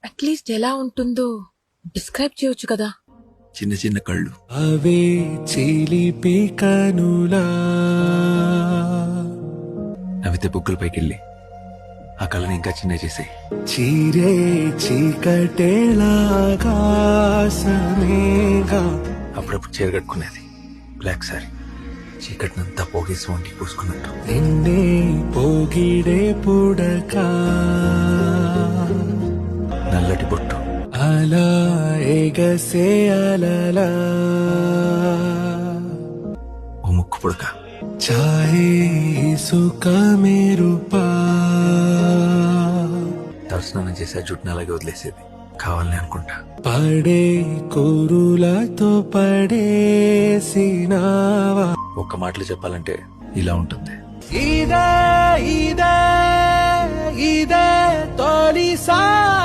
At least ఎలా ఉంటుందో describe చేయొచ్చు కదా. చిన్న చిన్న కళ్ళు, అవే చిలిపి కనులా నవ్వితే బుగ్గల పైకెళ్ళి ఆ కళ్ళని ఇంకా చిన్న చేసాయి. చీరే చీకటేలాగాసమేగా అప్పుడప్పుడు చీర కట్టుకునేది బ్లాక్ సారీ, చీకటినంతా పోగేసి వంటి పూసుకున్నట్టు. నిన్నే పోగిడే పుడక నల్లటి బొట్టు, అలా ఎగసే అలలా ఓ ముక్కు పుడక, చాయే ఇసుక మెరుపా తలస్నానం చేసి ఆ జుట్టును అలాగే వదిలేసేది కావాలని అనుకుంటా. పడే కురులతో పడేసినావా ఒక్క మాటలు చెప్పాలంటే ఇలా ఉంటుంది. ఇదే ఇదే ఇదే తొలిసారి